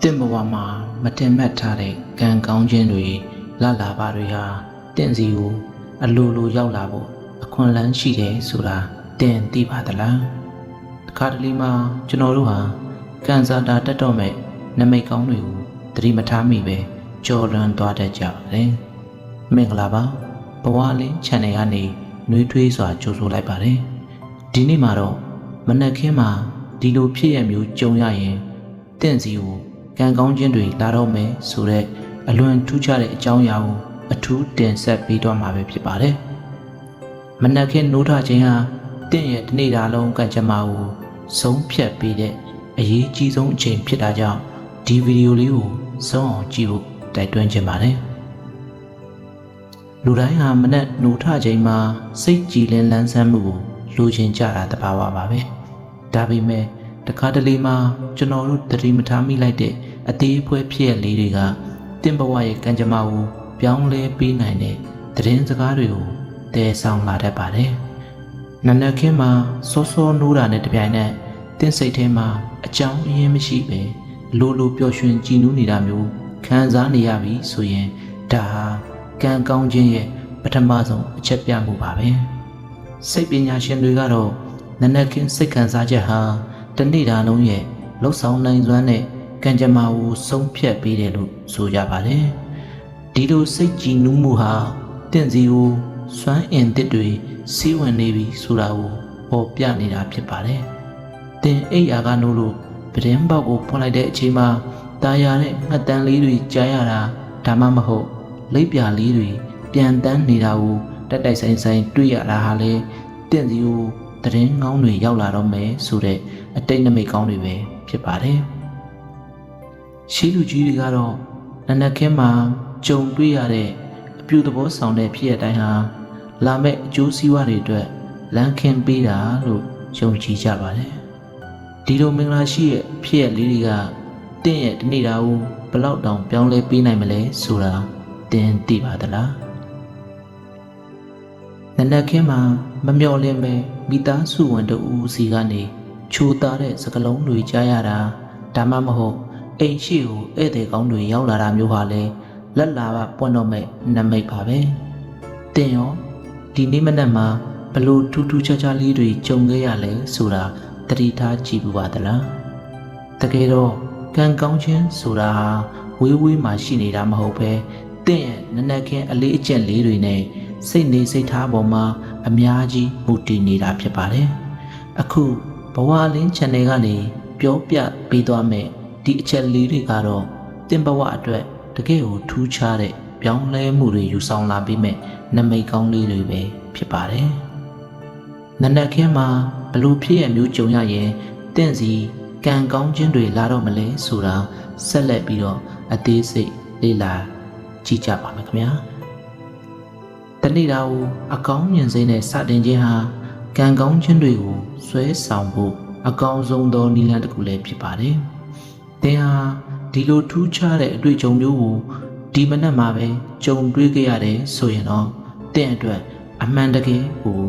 င့်ဘဝမှာမတင်မှတ်ထားတဲ့ကံကောင်းခြင်းတွေလာလာပါတွေဟာတင့်စီကိုအလိုလိုရောက်လာဖို့အခွင့်အလမ်းရှိတယ်ဆိုတာတင်သိပါသလားအခါတလေမှာကျွန်တော်တို့ဟာကံစားတာတက်တော့မဲ့နမိတ်ကောင်းတွေကိုသတိမထားမိပဲကြော်လွန်သွားတတ်ကြပါတယ်မင်္ဂလာပါဘဝလင်း channel ကနေနှွေးထွေးစွာကြိုဆိုလိုက်ပါတယ်ဒီနေ့မှာတော့မနက်ခင်းမှာဒီလိုဖြစ်ရမျိုးကြုံရရင်တင့်စီကိုကံကောင်းခြင်းတွေလာတော့မယ်ဆိုတဲ့အလွန်ထူးခြားတဲ့အကြောင်းအရာကိုအထူးတင်ဆက်ပေးတော့မှာပဲဖြစ်ပါတယ်မနက်ခင်းနိုးထခြင်းဟာတင့်ရဲ့ဒီနေ့တာလုံးကံကြမ္မာကိုဆုံးဖြတ်ပေးတဲ့အရေးကြီးဆုံးအချိန်ဖြစ်တာကြောင့်ဒီဗီဒီယိုလေးကိုဆုံးအောင်ကြည့်ဖို့တိုက်တွန်းချင်ပါတယ်လူတိုင်းဟာမနက်နိုးထခြင်းမှာစိတ်ကြည်လင်လန်းဆန်းမှုကိုလိုချင်ကြတာတဘာဝပါပဲဒါပေမဲ့တခါတလေမှာကျွန်တော်တို့သတိမထားမိလိုက်တဲ့အသေးအဖွဲဖြစ်ရလေးတွေကတင့်ဘဝရဲ့ကံကြမ္မာကိုပြောင်းလဲပေးနိုင်တဲ့သတင်းစကားတွေကိုတည်ဆောင်လာတတ်ပါတယ်နနက်ခင်းမှာစောစောနိုးတာနဲ့တပြိုင်နက်တင့်စိတ်ထဲမှာအကြောင်းအရင်းမရှိပဲလိုလိုပျော်ရွှင်ကြည်နူးနေတာမျိုးခံစားနေရပြီဆိုရင်ဒါဟာကံကောင်းခြင်းရဲ့ပထမဆုံးအချက်ပြမှုပါပဲစိတ်ပညာရှင်တွေကတော့နနက်ခင်းစိတ်ခံစားချက်ဟာတနေ့တာလုံးရဲ့လှုပ်ဆောင်နိုင်စွမ်းနဲ့ကံကြမ္မာကိုဆုံးဖြတ်ပေးတယ်လို့ဆိုကြပါတယ်ဒီလိုစိတ်ကြည်နူးမှုဟာတင့်စီကိုစွမ်းအင်သစ်တွေစီးဝင်နေပြီဆိုတာကိုပေါ်ပြနေတာဖြစ်ပါတယ်တင်အိပ်ရာကနိုးလို့ပဒင်းပေါက်ကိုဖွင့်လိုက်တဲ့အချိန်မှာတာယာတဲ့ငှက်တန်းလေးတွေကြားရတာဒါမှမဟုတ်လိပ်ပြာလေးတွေပြန်တန်းနေတာကိုတက်တိုက်ဆိုင်ဆိုင်တွေ့ရတာဟာလေတင့်စီကိုသတင်းကောင်းတွေရောက်လာတော့မယ်ဆိုတဲ့အတိတ်နမိတ်ကောင်းတွေပဲဖြစ်ပါတယ်ရှိလူကြီးတွေကတော့နနက်ခင်းမှာကြုံတွေ့ရတဲ့အပြုသဘောဆောင်တဲ့ဖြစ်ရတိုင်းဟာလာမဲ့အကျိုးစီးပွားတွေအတွက်လမ်းခင်းပေးတာလို့ယုံကြည်ကြပါတယ်ဒီလိုမင်္ဂလာရှိရဲ့ဖြစ်ရလေးတွေကတင့်ရဲ့ဒီနေ့တာကိုဘလောက်တောင်ပြောင်းလဲပေးနိုင်မလဲဆိုတာတင်သိပါသလားနနက်ခင်းမှာမမျှော်လင့်ပဲမိသားစုဝင်တို့ဦးစီကနေချိုသားတဲ့စကလုံးတွေကြားရတာဒါမှမဟုတ်အိမ်ရှိကိုဧည့်သည်ကောင်းတွေရောက်လာတာမျိုးဟာလဲလက်လာပါပွင့်တော့မဲ့နမိတ်ပါပဲတင်ရောဒီနေ့မနက်မှာဘလို့ထူးထူးခြားခြားလေးတွေကြုံခဲ့ရလဲဆိုတာသတိထားကြည့်ပူပါသလားတကယ်တော့ကံကောင်းခြင်းဆိုတာဟာဝေးဝေးမှာရှိနေတာမဟုတ်ပဲတင့်ရဲ့နနက်ခင်းအလေးအကျင့်လေးတွေနဲ့စိတ်နေစိတ်ထားပေါ်မှာအများကြီးမူတည်နေတာဖြစ်ပါတယ်အခုဘဝလင်း channel ကနေပြောပြပေးသွားမယ်ဒီအချက်လေးတွေကတော့တင်ဘဝအတွက်တကယ်ကိုထူးခြားတဲ့ပြောင်းလဲမှုတွေယူဆောင်လာပြီးမဲ့နမိတ်ကောင်းလေးတွေပဲဖြစ်ပါတယ်နနက်ခင်းမှာဘလို့ဖြစ်ရမျိုးကြုံရရင်တင့်စီကံကောင်းခြင်းတွေလာတော့မလဲဆိုတာဆက်လက်ပြီးတော့အသေးစိတ်လေ့လာကြည့်ကြပါမယ်ခင်ဗျာတနေ့တာကိုအကောင်းမြင်စိတ်နဲ့စတင်ခြင်းဟာကံကောင်းခြင်းတွေကိုဆွဲဆောင်ဖို့အကောင်းဆုံးသောနည်းလမ်းတစ်ခုလည်းဖြစ်ပါတယ်။သင်ဟာဒီလိုထူးခြားတဲ့အတွေ့အကြုံမျိုးကိုဒီမနက်မှာပဲကြုံတွေ့ခဲ့ရတယ်ဆိုရင်တော့သင်အတွက်အမှန်တကယ်ကို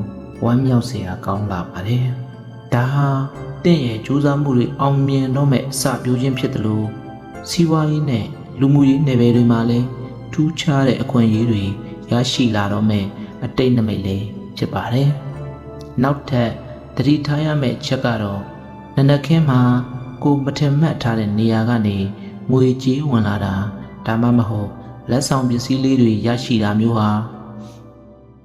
ဝမ်းမြောက်စရာကောင်းလာပါတယ်။ဒါဟာသင်ရဲ့ကြိုးစားမှုတွေအောင်မြင်တော့မဲ့အစပျိုးခြင်းဖြစ်တယ်လို့စီးပွားရေးနဲ့လူမှုရေးနယ်ပယ်တွေမှာလည်းထူးခြားတဲ့အခွင့်အရေးတွေရရှိလာတော့မဲ့အတိတ်နမိတ်လေးဖြစ်ပါတယ်။နောက်ထပ်သတိထားရမယ့်ချက်ကတော့နနက်ခင်းမှာကိုမထင်မှတ်ထားတဲ့နေရာကနေငွေကြေးဝင်လာတာဒါမှမဟုတ်လက်ဆောင်ပစ္စည်းလေးတွေရရှိတာမျိုးဟာ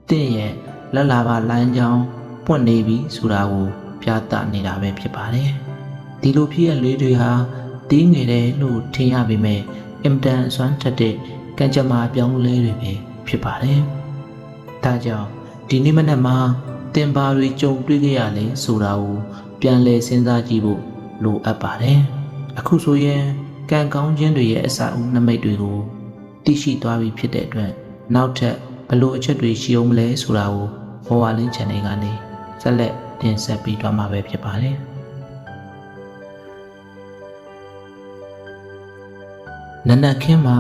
တင့်ရဲ့လက်လာပါလမ်းကြောင်းပွင့်နေပြီဆိုတာကိုပြသနေတာပဲဖြစ်ပါတယ်။ဒီလိုဖြစ်ရလေးတွေဟာတင်းငယ်တယ်လို့ထင်ရပေမဲ့အင်တန်အစွမ်းထက်တဲ့ကံကြမ္မာပြောင်းလဲတွေပဲဖြစ်ပါတယ်။ဒါကြောင့်ဒီနေ့မနက်မှာတင်ပါတွေကြုံတွေ့ခဲ့ရလဲဆိုတာကိုပြန်လည်စဉ်းစားကြည့်ဖို့လိုအပ်ပါတယ်။အခုဆိုရင်ကံကောင်းခြင်းတွေရဲ့အစအဦးနမိတ်တွေကိုသိရှိသွားပြီဖြစ်တဲ့အတွက်နောက်ထပ်ဘလို့အချက်တွေရှိအောင်မလဲဆိုတာကိုဘဝလင်း channel ကနေဆက်လက်တင်ဆက်ပေးသွားမှာပဲဖြစ်ပါတယ်။နနက်ခင်းမှာ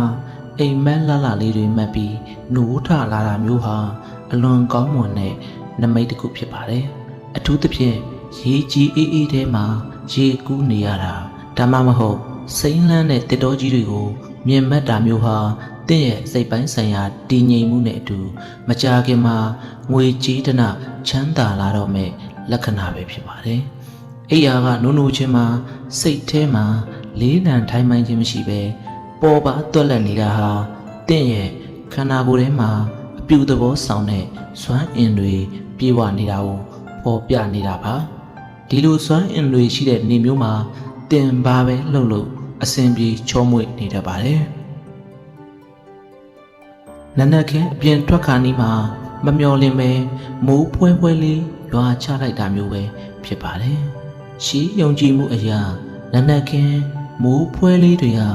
အိမ်မက်လှလှလေးတွေမှတ်ပြီးနိုးထလာတာမျိုးဟာအလွန်ကောင်းမွန်တဲ့နမိတ်တစ်ခုဖြစ်ပါတယ်အထူးသဖြင့်ရေကြီးအေးအေးထဲမှာရေကူးနေရတာဒါမှမဟုတ် စိမ့်လန်းတဲ့တစ်တော်ကြီးတွေကိုမြင်မှတ်တာမျိုးဟာတင့်ရဲ့စိတ်ပိုင်းဆိုင်ရာတည်ငြိမ်မှုနဲ့အတူမကြာခင်မှာငွေကြေးတနချမ်းသာလာတော့မဲ့လက္ခဏာပဲဖြစ်ပါတယ်။အိယာကနိုးနိုးချင်းမှာစိတ်ထဲမှာလေးလံထိုင်းမှန်းခြင်းမရှိပဲပေါ်ပါတွက်လက်နေတာဟာတင့်ရဲ့ခန္ဓာကိုယ်ထဲမှာအပြူသဘောဆောင်တဲ့စွမ်းအင်တွေပြေဝနေတာကိုပေါ်ပြနေတာပါဒီလိုစွမ်းအင်တွေရှိတဲ့နေမျိုးမှာတင်ပါပဲလှုပ်လို့အစဉ်ပြေချောမွေ့နေတတ်ပါတယ်နနက်ခင်းအပြင်ထွက်ခါနီးမှာမမျော်လင့်ပဲမိုးဖွဲဖွဲလေးရွာချလိုက်တာမျိုးပဲဖြစ်ပါတယ်ရှီးယုံကြည်မှုအရာနနက်ခင်းမိုးဖွဲလေးတွေဟာ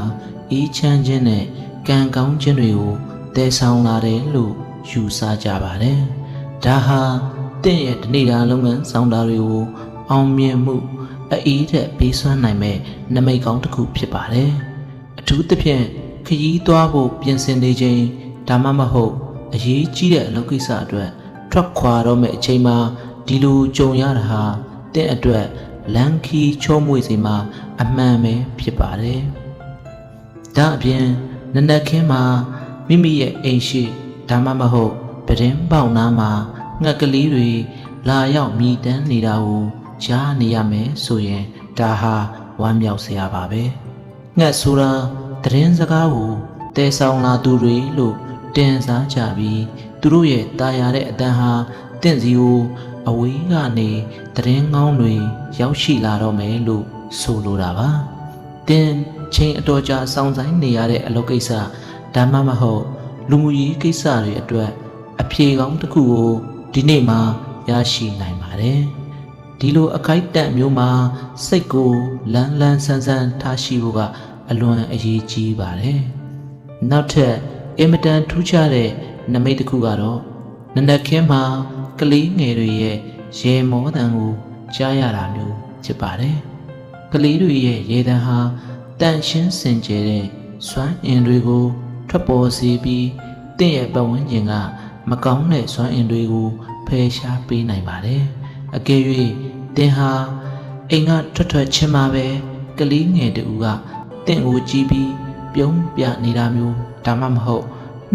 အေးချမ်းခြင်းနဲ့ကံကောင်းခြင်းတွေကိုတည်ဆောင်လာတယ်လို့ယူဆကြပါတယ်ဒါဟာတင့်ရဲ့ဒီနေ့တာလုပ်ငန်းဆောင်တာတွေကိုအောင်မြင်မှုအေးတဲ့ပေးစွမ်းနိုင်မဲ့နမိတ်ကောင်းတစ်ခုဖြစ်ပါတယ်အထူးသဖြင့်ခရီးသွားဖို့ပြင်ဆင်နေခြင်းဒါမှမဟုတ်အရေးကြီးတဲ့အလုပ်ကိစ္စအတွက်ထွက်ခွာတော့မယ့်အချိန်မှာဒီလိုကြုံရတာဟာတင့်အတွက်လမ်းခီးချောမွေ့စေမှာအမှန်ပဲဖြစ်ပါတယ်ဒါအပြင်နနက်ခင်းမှာမိမိရဲ့အိမ်ရှိဒါမှမဟုတ်ပဒင်းပေါက်နားမှာငှက်ကလေးတွေလာရောက်မြည်တမ်းနေတာကိုကြားနေရမယ်ဆိုရင်ဒါဟာဝမ်းမြောက်စရာပါပဲငှက်ဆိုတာသတင်းစကားကိုတည်ဆောင်လာသူတွေလို့တင်စားကြပြီးသူတို့ရဲ့တာယာတဲ့အတန်းဟာတင့်စီကိုအဝေးကနေသတင်းကောင်းတွေရောက်ရှိလာတော့မယ်လို့ဆိုလိုတာပါတင်ချိန်အတော်ကြာစောင့်ဆိုင်နေရတဲ့အလုပ်ကိစ္စဒါမှမဟုတ်လူမှုရေးကိစ္စတွေအတွက်အဖြေကောင်းတစ်ခုကိုဒီနေ့မှရရှိနိုင်ပါတယ်ဒီလိုအခိုက်အတန့်မျိုးမှာစိတ်ကိုလန်းလန်းဆန်းဆန်းထားရှိဖို့ကအလွန်အရေးကြီးပါတယ်နောက်ထပ်အင်မတန်ထူးခြားတဲ့နမိတ်တစ်ခုကတော့နနက်ခင်းမှာကလေးငယ်တွေရဲ့ရေမောတံကိုကြားရတာမျိုးဖြစ်ပါတယ်ကလေးတွေရဲ့ရေတံဟာတန့်ရှင်းစင်ကြယ်တဲ့စွမ်းအင်တွေကိုထွက်ပေါ်စေပြီးတင့်ရဲ့ပတ်ဝန်းကျင်ကမကောင်းတဲ့စွမ်းအင်တွေကိုဖယ်ရှားပေးနိုင်ပါတယ်အကယ်၍တင်ဟာအိမ်ကထွက်ချင်းမှာပဲကလေးငယ်တူကတင့်ကိုကြည့်ပြီးပြုံးပြနေတာမျိုးဒါမှမဟုတ်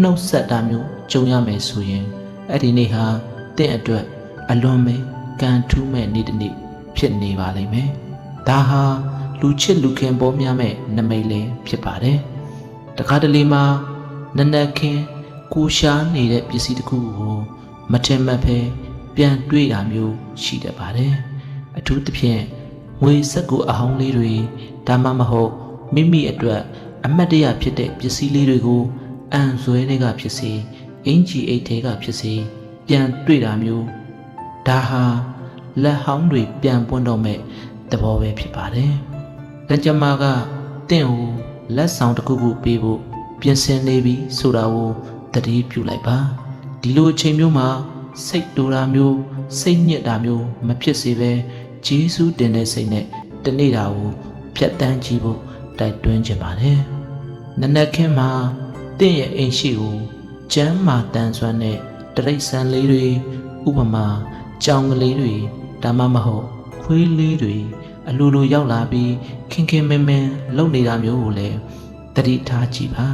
နှုတ်ဆက်တာမျိုးကြုံရမယ်ဆိုရင်အဲ့ဒီနေ့ဟာတင့်အတွက်အလွန်ပဲကံထူးမဲ့နေ့တစ်နေ့ဖြစ်နေပါလိမ့်မယ်ဒါဟာလူချစ်လူခင်ပေါ်များမဲ့နမိတ်လည်းဖြစ်ပါတယ်တခါတလေမှာနနက်ခင်းကိုရှားနေတဲ့ပစ္စည်းတစ်ခုကိုမထင်မှတ်ပဲပြန်တွေ့တာမျိုးရှိတတ်ပါတယ်အထူးသဖြင့်ငွေစက်ကိုအဟောင်းလေးတွေဒါမှမဟုတ်မိမိအတွက်အမတ်တရဖြစ်တဲ့ပစ္စည်းလေးတွေကိုအံဆွဲတွေကဖြစ်စေအင်ဂျီအိတ်တွေကဖြစ်စေပြန်တွေ့တာမျိုးဒါဟာလက်ဟောင်းတွေပြန်ပွင့်တော့မဲ့သဘောပဲဖြစ်ပါတယ်ကံကြမ္မာကတင့်ကိုလက်ဆောင်တစ်ခုခုပေးဖို့ပြင်ဆင်နေပြီဆိုတာကိုသတိပြုလိုက်ပါဒီလိုအချိန်မျိုးမှာစိတ်တူတာမျိုးစိတ်ညစ်တာမျိုးမဖြစ်စေပဲဂျေစုတင်တဲ့စိတ်နဲ့တနေ့တာကိုဖြတ်တန်းကြည့်ဖို့တိုက်တွန်းချင်ပါတယ်နနက်ခင်းမှာတင့်ရဲ့အိမ်ရှိကိုကျမ်းမာတန်ဆွမ်းတဲ့တရိတ်ဆန်လေးတွေဥပမာကြောင်ကလေးတွေဒါမှမဟုတ်ခွေးလေးတွေအလိုလိုရောက်လာပြီးခင်ခင်မင်မင်လုံနေတာမျိုးကိုလည်းသတိထားကြည့်ပါ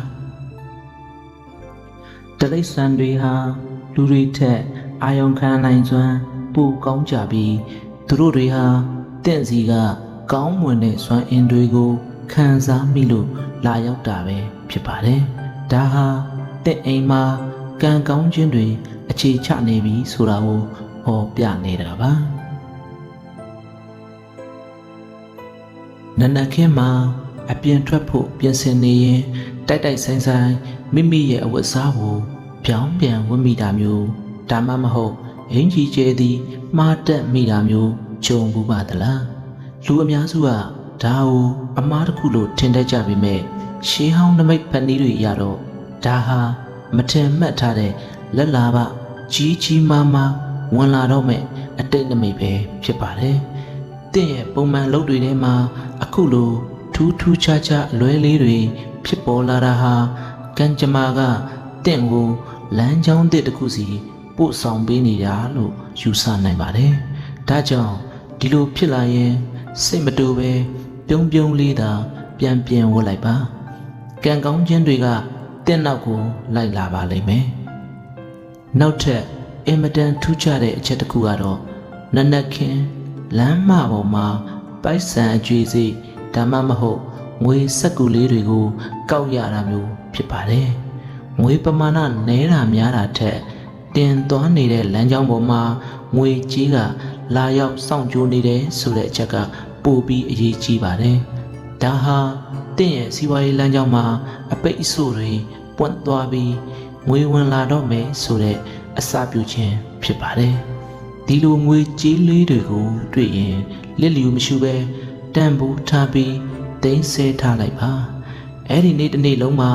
တရိတ်ဆန်တွေဟာလူတွေထက်အာယုံခံနိုင်စွမ်းပိုကောင်းကြပြီးသူတို့တွေဟာတင့်စီကကောင်းမွန်တဲ့စွမ်းအင်တွေကိုခံစားမိလို့လာရောက်တာပဲဖြစ်ပါတယ်ဒါဟာတင့်အိမ်မှာကံကောင်းခြင်းတွေအခြေချနေပြီဆိုတာကိုဟောပြနေတာပါနနက်ခင်းမှာအပြင်ထွက်ဖို့ပြင်ဆင်နေရင်တိုက်တိုက်ဆိုင်ဆိုင်မိမိရဲ့အဝတ်အစားကိုပြောင်းပြန်ဝတ်မိတာမျိုးဒါမှမဟုတ်အင်ကြီးကျဲသည်မှားတက်မိတာမျိုးကြုံဘူးပါသလားလူအများစုကဒါကိုအမားတစ်ခုလို့ထင်တတ်ကြပေမဲ့ရှေးဟောင်းနမိတ်ဖန်တီးတွေအရတော့ဒါဟာမထင်မှတ်ထားတဲ့လက်လာပကြီးကြီးမားမားဝင်လာတော့မဲ့အတိတ်နမိတ်ပဲဖြစ်ပါတယ်တင့်ရဲ့ပုံမှန်လုပ်တွေထဲမှာအခုလိုထူးထူးခြားခြားအလွဲလေးတွေဖြစ်ပေါ်လာတာဟာကံကြမ္မာကတင့်ကိုလမ်းကြောင်းတစ်ခုစီပို့ဆောင်ပေးနေတာလို့ယူဆနိုင်ပါတယ်ဒါကြောင့်ဒီလိုဖြစ်လာရင်စိတ်မတူပဲပြုံးပြုံးလေးသာ ပြန်ဝတ်လိုက်ပါကံကောင်းခြင်းတွေကတင့်နောက်ကိုလိုက်လာပါလိမ့်မယ်နောက်ထပ်အင်မတန်ထူးခြားတဲ့အချက်တစ်ခုကတော့နနက်ခင်းလမ်းမပေါ်မှာပိုက်ဆံအကျွေးစိဒါမှမဟုတ်ငွေစက္ကူလေးတွေကိုကောက်ရတာမျိုးဖြစ်ပါတယ်ငွေပမာဏနည်းတာများတာထက်တင်သွားနေတဲ့လမ်းကြောင်းပေါ်မှာငွေကြီးကလာရောက်စောင့်ကြိုးနေတယ်ဆိုတဲ့အချက်ကပိုပြီးအရေးကြီးပါတယ်ဒါဟာတင့်ရဲ့စီးပွားရေးလမ်းကြောင်းမှာအပိတ်အဆို့တွေပွင့်သွားပြီးငွေဝင်လာတော့မယ်ဆိုတဲ့အစပြုခြင်းဖြစ်ပါတယ်ဒီလိုငွေကြေးလေးတွေကိုတွေ့ရင်လစ်လျူမရှုပဲတန်ဖိုးထားပြီးသိမ်းဆဲထားလိုက်ပါအဲ့ဒီနေ့တစ်နေ့လုံးမှာ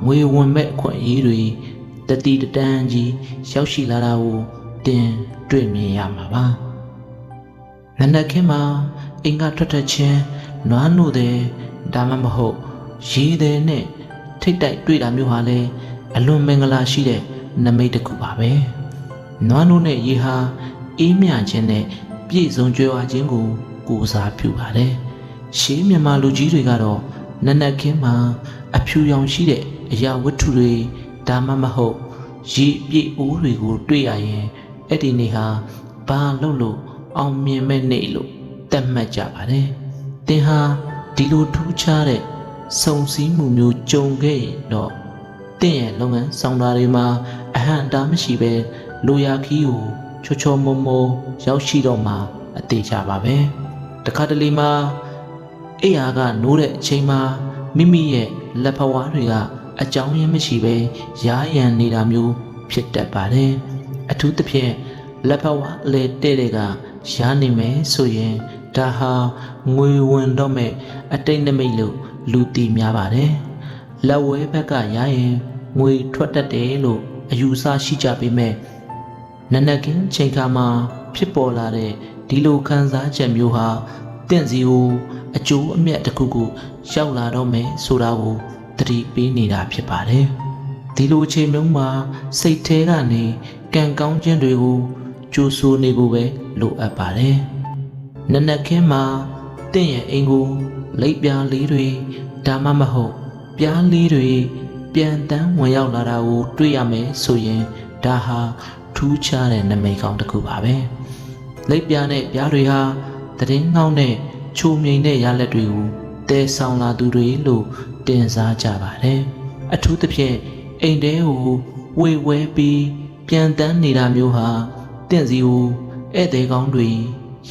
ငွေဝင်မဲ့အခွင့်အရေးတွေတတိတတန်းကြီးရောက်ရှိလာတာကိုတင်တွေ့မြင်ရမှာပါနနက်ခင်းမှာအင်္ဂါထွက်ခြင်းနွားနို့တဲ့ဒါမှမဟုတ်ရေတဲ့နဲ့ထိတ်တိုက်တွေ့တာမျိုးဟာလည်းအလွန်မင်္ဂလာရှိတဲ့နမိတ်တစ်ခုပါပဲနွားနို့နဲ့ရေဟာအေးမြခြင်းနဲ့ပြည့်စုံကြွယ်ဝခြင်းကိုစားပြုပါတယ်ရှေးမြန်မာလူကြီးတွေကတော့နနက်ခင်းမှာအဖြူရောင်ရှိတဲ့အရာဝတ္ထုတွေဒါမှမဟုတ်ရေပြည့်အိုးတွေကိုတွေ့ရရင်အဲ့ဒီနေ့ဟာဘာလို့အောင်မြင်မဲ့နေ့လို့သတ်မှတ်ကြပါတယ်သင်ဟာဒီလိုထူးခြားတဲ့စုံစည်းမှုမျိုးကြုံခဲ့ရင်တော့တင့်ရဲ့လုပ်ငန်းဆောင်တာတွေမှာအဟံတာမရှိပဲလူရခီးကိုချောချောမုံမုံရောက်ရှိတော့မှအသေးချပါပဲတခါတလေမှာအိယာကနိုးတဲ့အချိန်မှာမိမိရဲ့လက်ဖဝါးတွေကအကြောင်းရင်းမရှိပဲရားရန်နေတာမျိုးဖြစ်တတ်ပါတယ်အထူးသဖြင့်လက်ဖဝါးအလေတဲ့ကရားနေမယ်ဆိုရင်ဒါဟာငွေဝင်တော့မဲ့အတိတ်နမိတ်လို့လူတီများပါတယ်လက်ဝဲဘက်ကရရင်ငွေထွက်တတ်တယ်လို့အယူဆရှိကြပေမဲ့နနက်ခင်းချိန်ခါမှာဖြစ်ပေါ်လာတဲ့ဒီလိုခံစားချက်မျိုးဟာတင့်စီကိုအကျိုးအမြတ်တစ်ခုခုရောက်လာတော့မယ်ဆိုတာကိုသတိပေးနေတာဖြစ်ပါတယ်ဒီလိုအချိန်မျိုးမှာစိတ်ထဲကနေကံကောင်းခြင်းတွေကိုကြိုးဆိုနေဖို့ပဲလိုအပ်ပါတယ်နနက်ခင်းမှာတင့်ရဲ့အိမ်ကိုလိပ်ပြားလေးတွေဒါမှမဟုတ်ပြားလေးတွေပြန်တန်းဝင်ရောက်လာတာကိုတွေ့ရမယ်ဆိုရင်ဒါဟာထူးခြားတဲ့နမိတ်ကောင်းတစ်ခုပါပဲလိပ်ပြားနဲ့ပြားတွေဟာသတင်းငောင်းတဲ့ချိုမြိန်တဲ့ရလက်တွေကိုတဲဆောင်လာသူတွေလို့တင်စားကြပါတယ်အထူးသဖြင့်အိမ်တဲကိုဝေဝဲပြီးပြန်တန်းနေတာမျိုးဟာတင့်စီကိုဧည့်သည်ကောင်းတွေ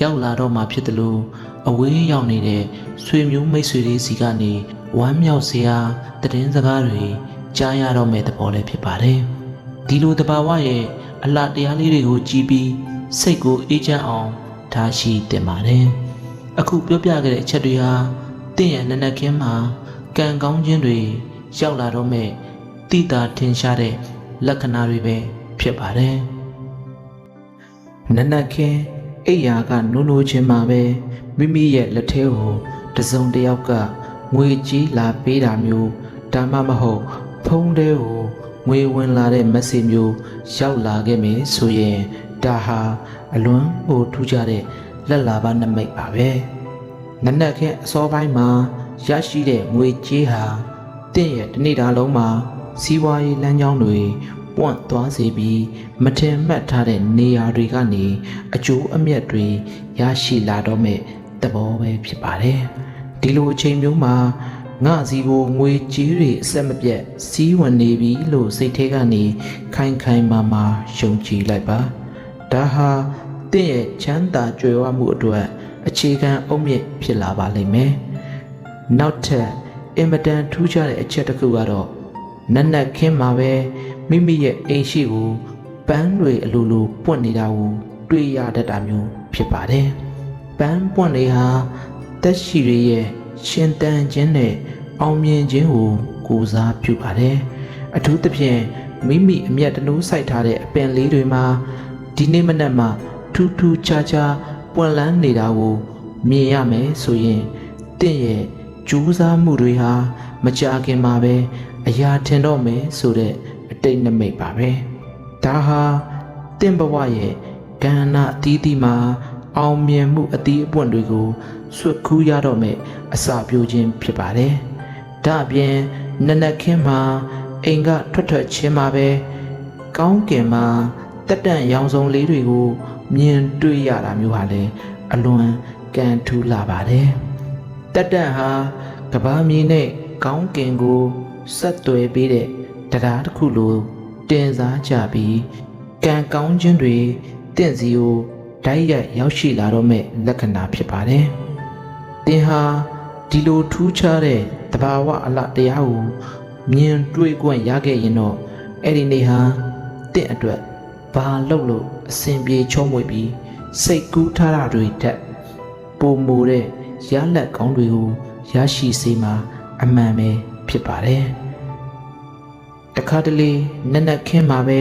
ရောက်လာတော့မှဖြစ်တယ်လို့အဝေးရောက်နေတဲ့ဆွေမျိုးမိတ်ဆွေတွေစီကနေဝမ်းမြောက်စရာသတင်းစကားတွေကြားရတော့မယ့်သဘောလည်းဖြစ်ပါတယ်ဒီလိုတဘာဝရဲ့အလှတရားလေးတွေကိုကြည်ပြီးစိတ်ကိုအေးချမ်းအောင်ထားရှိတင်ပါတယ်အခုပြောပြခဲ့တဲ့အချက်တွေဟာတင့်ရဲ့နနက်ခင်းမှာကံကောင်းခြင်းတွေရောက်လာတော့မဲ့တိတာထင်ရှားတဲ့လက္ခဏာတွေပဲဖြစ်ပါတယ်နနက်ခင်းအိယာကနိုးချင်းမှာပဲမိမိရဲ့လက်ထဲကိုတစုံတစ်ယောက်ကငွေကြီးလာပေးတာမျိုးဒါမှမဟုတ်ဖုန်းထဲကိုငွေဝင်လာတဲ့ message မျိုးရောက်လာခဲ့မယ်ဆိုရင်ဒါဟာအလွန်ဟိုထူးခြားတဲ့လက်လာပါနမိတ်ပါပဲနနက်ခင်းအစောပိုင်းမှာရရှိတဲ့ငွေကြေးဟာတင့်ရဲ့တစ်နေ့တာလုံးမှာစီးပွားရေးလမ်းကြောင်းတွေပွန့်သွားစေပြီးမထင်မှတ်ထားတဲ့နေရာတွေကနေအကျိုးအမြတ်တွေရရှိလာတော့မဲ့သဘောပဲဖြစ်ပါတယ်ဒီလိုအချိန်မျိုးမှာငါစီကိုငွေကြေးတွေအဆက်မပြတ်စီးဝင်နေပြီလို့စိတ်ထဲကနေခိုင်ခိုင်မာမာယုံကြည်လိုက်ပါဒါဟာတင့်ရဲ့ချမ်းသာကြွယ်ဝမှုအတွက်အခြေခံအုတ်မြစ်ဖြစ်လာပါလိမ့်မယ်နောက်ထပ်အင်မတန်ထူးခြားတဲ့အချက်တစ်ခုကတော့နနက်ခင်းမှာပဲမိမိရဲ့အိမ်ရှိကိုပန်းတွေအလိုလိုပွင့်နေတာကိုတွေ့ရတတ်တာမျိုးဖြစ်ပါတယ်ပန်းပွင့်တွေဟာတက်ရှိတွေရဲ့ရှင်တန်ခြင်းနဲ့အောင်မြင်ခြင်းကိုစားပြုပါတယ်အထူးသဖြင့်မိမိအမျက်တနိုးစိုက်ထားတဲ့အပင်လေးတွေမှာဒီနေ့မနက်မှာထူးထူးခြားခြားပွင့်လန်းနေတာကိုမြင်ရမယ်ဆိုရင်တင့်ရဲ့ကြိုးစားမှုတွေဟာမကြာခင်မှာပဲအရာထင်တော့မယ်ဆိုတဲ့အတိတ်နမိတ်ပါပဲဒါဟာတင့်ဘဝရဲ့ကဏ္ဍအသီးသီးမှာ အောင်မြင်မှုအသီးအပွင့်တွေကိုဆွတ်ခူးရတော့မယ်အစာပြိုခြင်းဖြစ်ပါတယ်။ဒါအပြင်နနက်ခင်းမှာအိမ်ကထွက်ချင်းမှာပဲကောင်းကင်မှာတက်တန့်ရောင်စုံလေးတွေကိုမြင်တွေ့ရတာမျိုးဟာလည်းအလွန်ကံထူးလာပါတယ်။တက်တန့်ဟာကဘာမြေနဲ့ကောင်းကင်ကိုဆက်သွယ်ပေးတဲ့တရားတစ်ခုလိုတင်စားကြပြီးကံကောင်းခြင်းတွေတင့်စီကိုဓာတ်ရိုက်ရောက်ရှိလာတော့မဲ့လက္ခဏာဖြစ်ပါတယ်။သင်ဟာဒီလိုထူးခြားတဲ့တဘာဝအလတရားကိုမြင်တွေ့ခွင့်ရခဲ့ရင်တော့အဲ့ဒီနေ့ဟာတင့်အတွက်ဘာလို့အစဉ်ပြေချုံးမွေပြီးစိတ်ကူးထားတာတွေတက်ပုံမူတဲ့ရလက်ကောင်းတွေကိုရရှိစေမှာအမှန်ပဲဖြစ်ပါတယ်။တခါတလေနက်နက်ခင်းမှာပဲ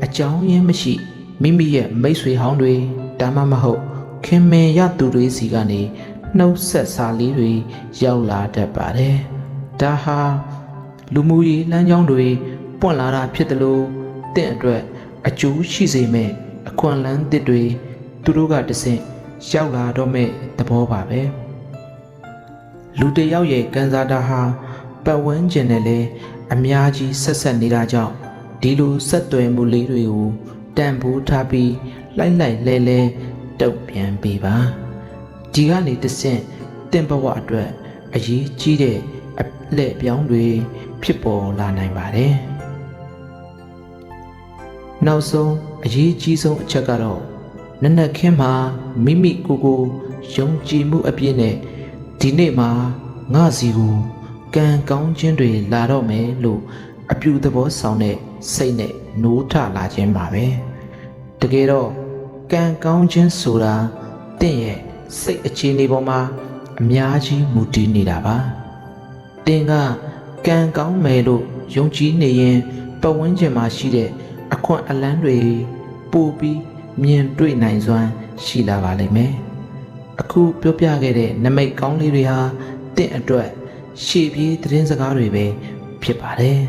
အကြောင်းရင်းမရှိမိမိရဲ့မိတ်ဆွေဟောင်းတွေဒါမှမဟုတ်ခင်မင်ရသူတွေစီကနေနှုတ်ဆက်စာလေးတွေရောက်လာတတ်ပါတယ်။ဒါဟာလူမှုရေးလမ်းကြောင်းတွေပွင့်လာတာဖြစ်တယ်လို့တင့်အတွက်အကျိုးရှိစေမဲ့အခွင့်အလမ်းတစ်တွေသူတို့ကတဆင့်ရောက်လာတော့မဲ့သဘောပါပဲ။လူတစ်ယောက်ရဲ့ကံစားတာဟာပတ်ဝန်းကျင်နဲ့လည်းအများကြီးဆက်ဆက်နေတာကြောင့်ဒီလိုဆက်သွယ်မှုလေးတွေကိုတန်ဖိုးထားပြီးလိုက်လဲတုတ်ပြန်ပေးပါဒီကနေတဆင့်တင့်ဘဝအတွက်အရေးကြီးတဲ့အလှည့်ပြောင်းတွေဖြစ်ပေါ်လာနိုင်ပါတယ်နောက်ဆုံးအရေးကြီးဆုံးအချက်ကတော့နနက်ခင်းမှာမိမိကိုယ်ကိုယုံကြည်မှုအပြည့်နဲ့ဒီနေ့မှာငါစီကိုကံကောင်းခြင်းတွေလာတော့မယ်လို့အပြူသဘောဆောင်တဲ့စိတ်နဲ့နိုးထလာခြင်းပါပဲတကယ်တော့ကံကောင်းခြင်းဆိုတာတင့်ရဲ့စိတ်အခြေအနေပေါ်မှာအများကြီးမူတည်နေတာပါတင်ကကံကောင်းမယ်လို့ယုံကြည်နေရင်ပတ်ဝန်းကျင်မှာရှိတဲ့အခွင့်အလမ်းတွေပိုပြီးမြင်တွေ့နိုင်စွမ်းရှိလာပါလိမ့်မယ်အခုပြောပြခဲ့တဲ့နမိတ်ကောင်းလေးတွေဟာတင့်အတွက်ရှေ့ပြေးသတင်းစကားတွေပဲဖြစ်ပါတယ်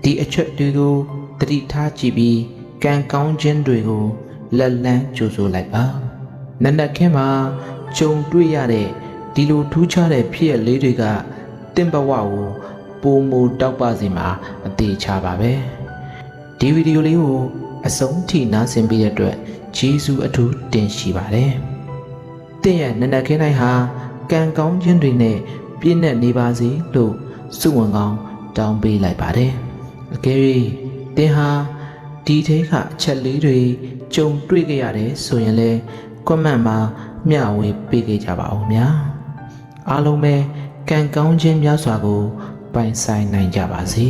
ဒီအချက်တွေကိုသတိထားကြည့်ပြီးကံကောင်းခြင်းတွေကိုလက်လန်းကြိုဆိုလိုက်ပါနနက်ခင်းမှာကြုံတွေ့ရတဲ့ဒီလိုထူးခြားတဲ့ဖြစ်ရလေးတွေကတင့်ဘဝကိုပုံမူတောက်ပစီမှာအသေးချပါပဲဒီဗီဒီယိုလေးကိုအဆုံးထိနားဆင်ပေးတဲ့အတွက်ကျေးဇူးအထူးတင်ရှိပါတယ်တင့်ရဲ့နနက်ခင်းတိုင်းဟာကံကောင်းခြင်းတွေနဲ့ပြည့်နှက်နေပါစေလို့ဆုဝန်ကောင်းတောင်းပေးလိုက်ပါတယ်အကယ်၍တင်ဟာဒီထဲကအချက်လေးတွေကြုံတွေ့ကြရတယ်ဆိုရင်လည်းကွန်မန့်မှာမျှဝေပေးကြပါဦးများအားလုံးပဲကံကောင်းခြင်းများစွာကိုပိုင်ဆိုင်နိုင်ကြပါစေ